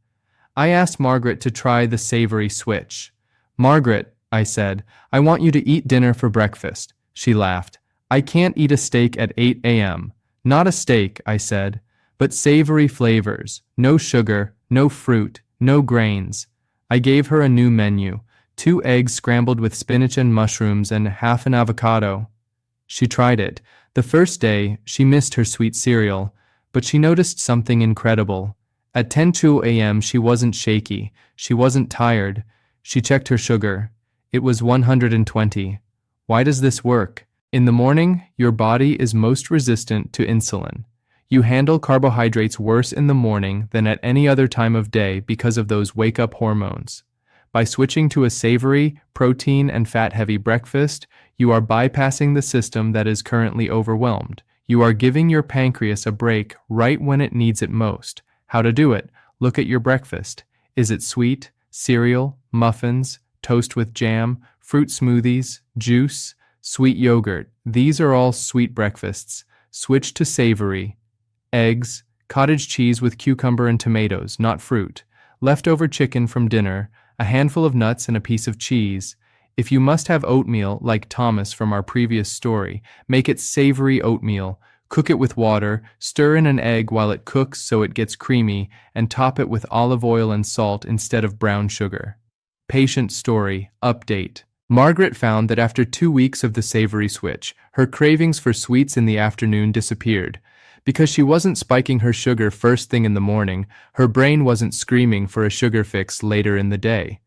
I asked Margaret to try the savory switch. "Margaret," I said, "I want you to eat dinner for breakfast." She laughed. "I can't eat a steak at 8 a.m. "Not a steak," I said, "but savory flavors. No sugar, no fruit, no grains." I gave her a new menu, 2 eggs scrambled with spinach and mushrooms and half an avocado. She tried it. The first day, she missed her sweet cereal, but she noticed something incredible. At 10:02 a.m., she wasn't shaky. She wasn't tired. She checked her sugar. It was 120. Why does this work? In the morning, your body is most resistant to insulin. You handle carbohydrates worse in the morning than at any other time of day because of those wake-up hormones. By switching to a savory, protein, and fat-heavy breakfast, you are bypassing the system that is currently overwhelmed. You are giving your pancreas a break right when it needs it most. How to do it? Look at your breakfast. Is it sweet, cereal, muffins, toast with jam, fruit smoothies, juice, sweet yogurt? These are all sweet breakfasts. Switch to savory. Eggs, cottage cheese with cucumber and tomatoes, not fruit, leftover chicken from dinner, a handful of nuts and a piece of cheese. If you must have oatmeal, like Thomas from our previous story, make it savory oatmeal. Cook it with water, stir in an egg while it cooks so it gets creamy, and top it with olive oil and salt instead of brown sugar. Patient story, update. Margaret found that after 2 weeks of the savory switch, her cravings for sweets in the afternoon disappeared. Because she wasn't spiking her sugar first thing in the morning, her brain wasn't screaming for a sugar fix later in the day.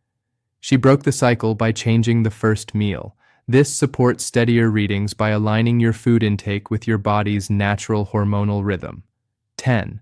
She broke the cycle by changing the first meal. This supports steadier readings by aligning your food intake with your body's natural hormonal rhythm. 10.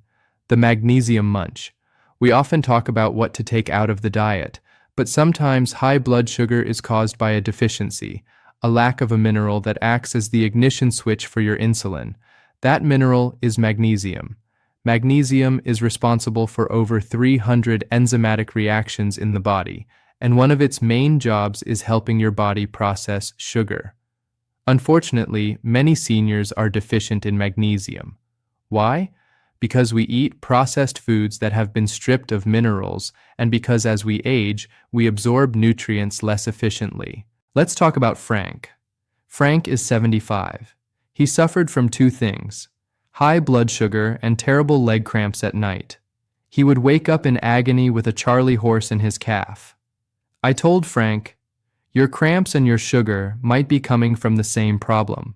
The magnesium munch. We often talk about what to take out of the diet, but sometimes high blood sugar is caused by a deficiency, a lack of a mineral that acts as the ignition switch for your insulin. That mineral is magnesium. Magnesium is responsible for over 300 enzymatic reactions in the body, and one of its main jobs is helping your body process sugar. Unfortunately, many seniors are deficient in magnesium. Why? Because we eat processed foods that have been stripped of minerals, and because as we age, we absorb nutrients less efficiently. Let's talk about Frank. Frank is 75. He suffered from two things: high blood sugar and terrible leg cramps at night. He would wake up in agony with a Charlie horse in his calf. I told Frank, "Your cramps and your sugar might be coming from the same problem."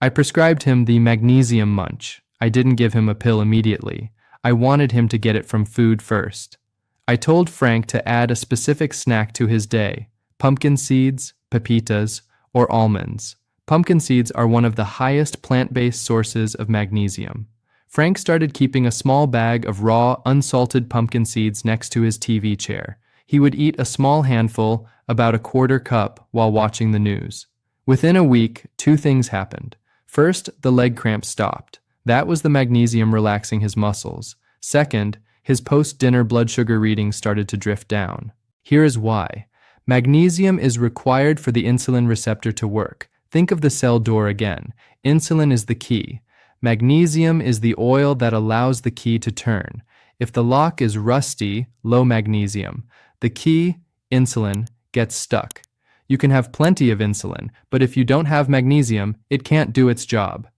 I prescribed him the magnesium munch. I didn't give him a pill immediately. I wanted him to get it from food first. I told Frank to add a specific snack to his day: pumpkin seeds, pepitas, or almonds. Pumpkin seeds are one of the highest plant-based sources of magnesium. Frank started keeping a small bag of raw, unsalted pumpkin seeds next to his TV chair. He would eat a small handful, about a quarter cup, while watching the news. Within a week, two things happened. First, the leg cramp stopped. That was the magnesium relaxing his muscles. Second, his post-dinner blood sugar readings started to drift down. Here is why. Magnesium is required for the insulin receptor to work. Think of the cell door again. Insulin is the key. Magnesium is the oil that allows the key to turn. If the lock is rusty, low magnesium, the key, insulin, gets stuck. You can have plenty of insulin, but if you don't have magnesium, it can't do its job.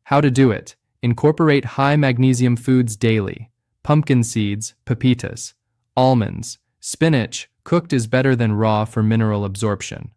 How to do it? Incorporate high magnesium foods daily. Pumpkin seeds, pepitas, almonds, spinach, cooked is better than raw for mineral absorption.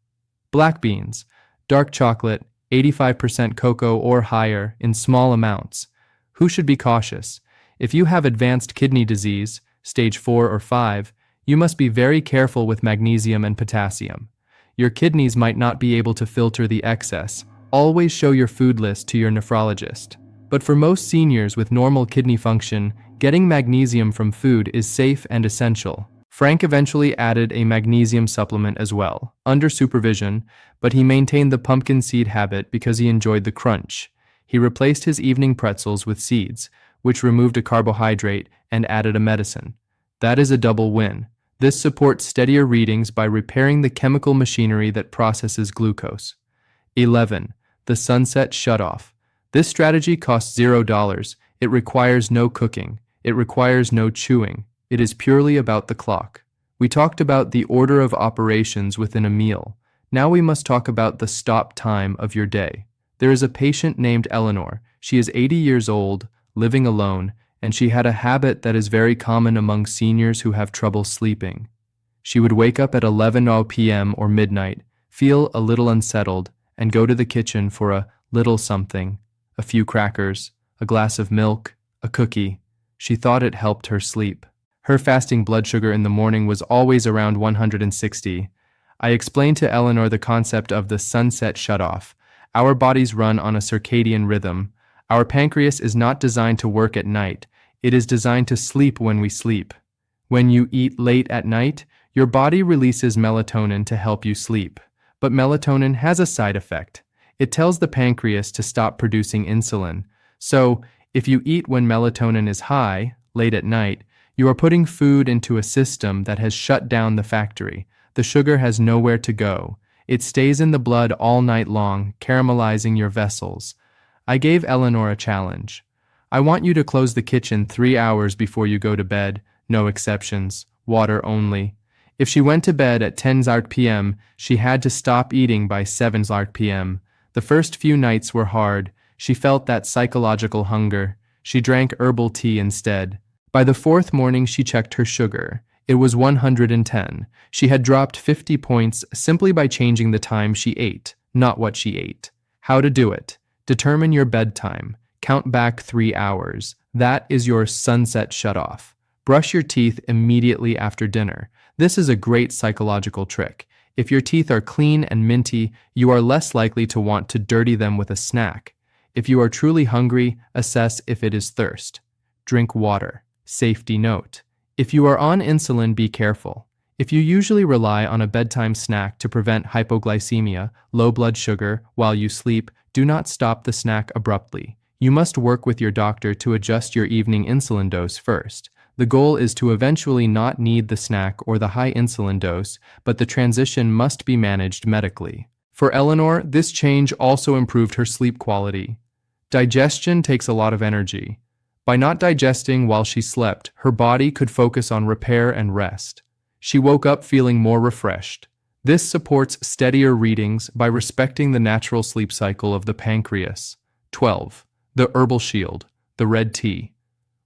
Black beans, dark chocolate, 85% cocoa or higher in small amounts. Who should be cautious? If you have advanced kidney disease, stage 4 or 5, you must be very careful with magnesium and potassium. Your kidneys might not be able to filter the excess. Always show your food list to your nephrologist. But for most seniors with normal kidney function, getting magnesium from food is safe and essential. Frank eventually added a magnesium supplement as well, under supervision, but he maintained the pumpkin seed habit because he enjoyed the crunch. He replaced his evening pretzels with seeds, which removed a carbohydrate and added a medicine. That is a double win. This supports steadier readings by repairing the chemical machinery that processes glucose. 11. The sunset shutoff. This strategy costs $0. It requires no cooking. It requires no chewing. It is purely about the clock. We talked about the order of operations within a meal. Now we must talk about the stop time of your day. There is a patient named Eleanor. She is 80 years old, living alone, and she had a habit that is very common among seniors who have trouble sleeping. She would wake up at 11 p.m. or midnight, feel a little unsettled, and go to the kitchen for a little something, a few crackers, a glass of milk, a cookie. She thought it helped her sleep. Her fasting blood sugar in the morning was always around 160. I explained to Eleanor the concept of the sunset shutoff. Our bodies run on a circadian rhythm. Our pancreas is not designed to work at night. It is designed to sleep when we sleep. When you eat late at night, your body releases melatonin to help you sleep. But melatonin has a side effect. It tells the pancreas to stop producing insulin. So, if you eat when melatonin is high, late at night, you are putting food into a system that has shut down the factory. The sugar has nowhere to go. It stays in the blood all night long, caramelizing your vessels. I gave Eleanor a challenge. I want you to close the kitchen 3 hours before you go to bed. No exceptions. Water only. If she went to bed at 10 p.m., she had to stop eating by 7 p.m. The first few nights were hard. She felt that psychological hunger. She drank herbal tea instead. By the 4th morning, she checked her sugar. It was 110. She had dropped 50 points simply by changing the time she ate, not what she ate. How to do it? Determine your bedtime. Count back 3 hours. That is your sunset shutoff. Brush your teeth immediately after dinner. This is a great psychological trick. If your teeth are clean and minty, you are less likely to want to dirty them with a snack. If you are truly hungry, assess if it is thirst. Drink water. Safety note. If you are on insulin, be careful. If you usually rely on a bedtime snack to prevent hypoglycemia, low blood sugar, while you sleep, do not stop the snack abruptly. You must work with your doctor to adjust your evening insulin dose first. The goal is to eventually not need the snack or the high insulin dose, but the transition must be managed medically. For Eleanor, this change also improved her sleep quality. Digestion takes a lot of energy. By not digesting while she slept, her body could focus on repair and rest. She woke up feeling more refreshed. This supports steadier readings by respecting the natural sleep cycle of the pancreas. 12. The Herbal Shield, the red tea.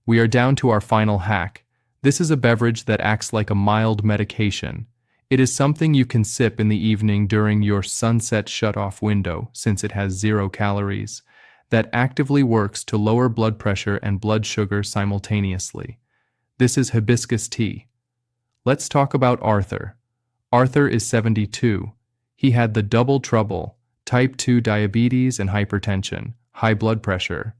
We are down to our final hack. This is a beverage that acts like a mild medication. It is something you can sip in the evening during your sunset shut-off window, since it has 0 calories, that actively works to lower blood pressure and blood sugar simultaneously. This is hibiscus tea. Let's talk about Arthur. Arthur is 72. He had the double trouble, type 2 diabetes and hypertension, high blood pressure.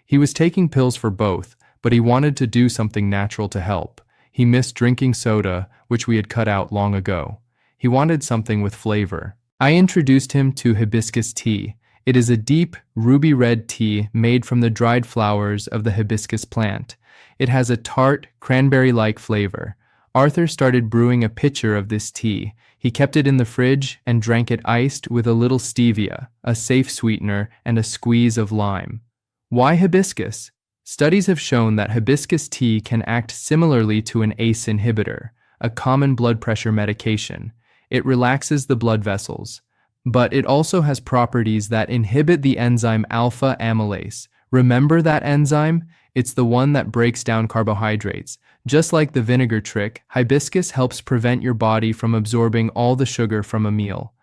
He was taking pills for both, but he wanted to do something natural to help. He missed drinking soda, which we had cut out long ago. He wanted something with flavor. I introduced him to hibiscus tea. It is a deep, ruby red tea made from the dried flowers of the hibiscus plant. It has a tart, cranberry-like flavor. Arthur started brewing a pitcher of this tea. He kept it in the fridge and drank it iced with a little stevia, a safe sweetener, and a squeeze of lime. Why hibiscus? Studies have shown that hibiscus tea can act similarly to an ACE inhibitor, a common blood pressure medication. It relaxes the blood vessels. But it also has properties that inhibit the enzyme alpha amylase. Remember that enzyme? It's the one that breaks down carbohydrates. Just like the vinegar trick, hibiscus helps prevent your body from absorbing all the sugar from a meal.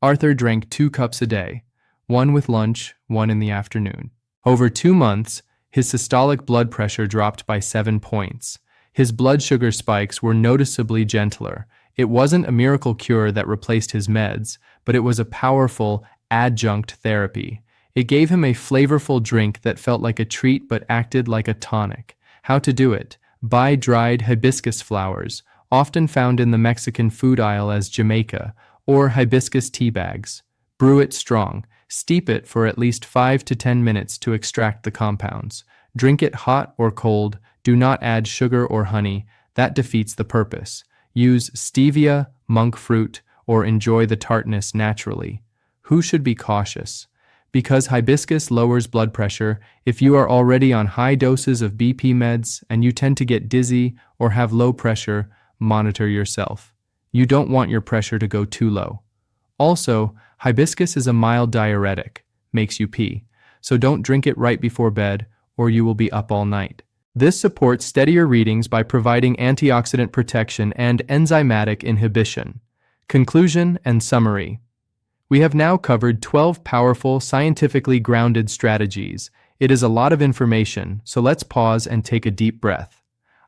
Arthur drank 2 cups a day, 1 with lunch, 1 in the afternoon. Over 2 months, his systolic blood pressure dropped by 7 points. His blood sugar spikes were noticeably gentler. It wasn't a miracle cure that replaced his meds, but it was a powerful adjunct therapy. It gave him a flavorful drink that felt like a treat but acted like a tonic. How to do it? Buy dried hibiscus flowers, often found in the Mexican food aisle as Jamaica, or hibiscus tea bags. Brew it strong. Steep it for at least 5 to 10 minutes to extract the compounds. Drink it hot or cold. Do not add sugar or honey. That defeats the purpose. Use stevia, monk fruit, or enjoy the tartness naturally. Who should be cautious? Because hibiscus lowers blood pressure, if you are already on high doses of BP meds and you tend to get dizzy or have low pressure, monitor yourself. You don't want your pressure to go too low. Also, hibiscus is a mild diuretic, makes you pee, so don't drink it right before bed or you will be up all night. This supports steadier readings by providing antioxidant protection and enzymatic inhibition. Conclusion and summary. We have now covered 12 powerful, scientifically grounded strategies. It is a lot of information, so let's pause and take a deep breath.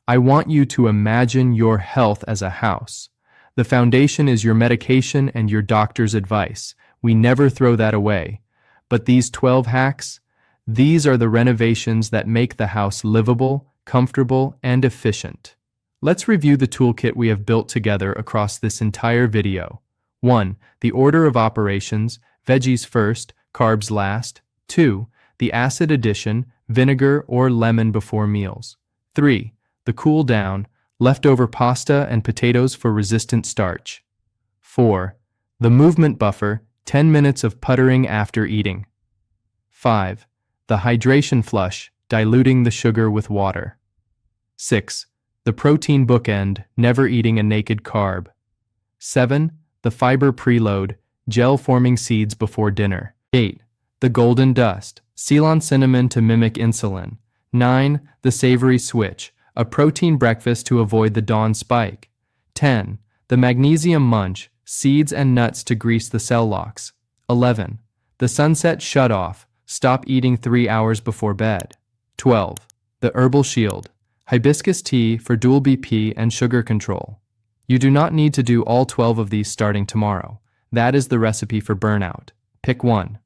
I want you to imagine your health as a house. The foundation is your medication and your doctor's advice. We never throw that away. But these 12 hacks, these are the renovations that make the house livable, comfortable, and efficient. Let's review the toolkit we have built together across this entire video. 1. The order of operations, veggies first, carbs last. 2. The acid addition, vinegar or lemon before meals. 3. The cool down, leftover pasta and potatoes for resistant starch. 4. The movement buffer, 10 minutes of puttering after eating. 5. The hydration flush, diluting the sugar with water. 6. The protein bookend, never eating a naked carb. 7. The fiber preload, gel-forming seeds before dinner. 8. The golden dust, Ceylon cinnamon to mimic insulin. 9. The savory switch, a protein breakfast to avoid the dawn spike. 10. The magnesium munch, seeds and nuts to grease the cell locks. 11. The sunset shut-off, stop eating 3 hours before bed. 12. The herbal shield, hibiscus tea for dual BP and sugar control. You do not need to do all 12 of these starting tomorrow. That is the recipe for burnout. Pick one.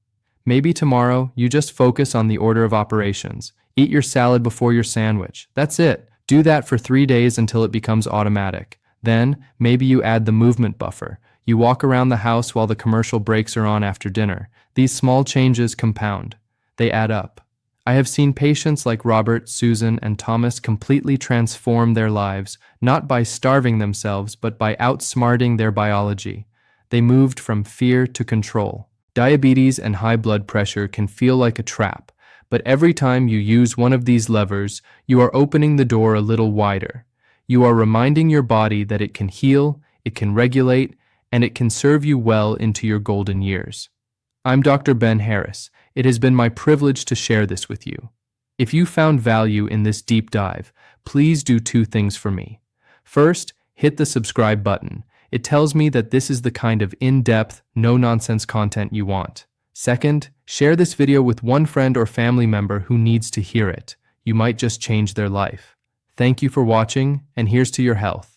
Maybe tomorrow you just focus on the order of operations. Eat your salad before your sandwich. That's it. Do that for 3 days until it becomes automatic. Then, maybe you add the movement buffer. You walk around the house while the commercial breaks are on after dinner. These small changes compound. They add up. I have seen patients like Robert, Susan, and Thomas completely transform their lives, not by starving themselves, but by outsmarting their biology. They moved from fear to control. Diabetes and high blood pressure can feel like a trap, but every time you use one of these levers, you are opening the door a little wider. You are reminding your body that it can heal, it can regulate, and it can serve you well into your golden years. I'm Dr. Ben Harris. It has been my privilege to share this with you. If you found value in this deep dive, please do two things for me. First, hit the subscribe button. It tells me that this is the kind of in-depth, no-nonsense content you want. Second, share this video with one friend or family member who needs to hear it. You might just change their life. Thank you for watching, and here's to your health.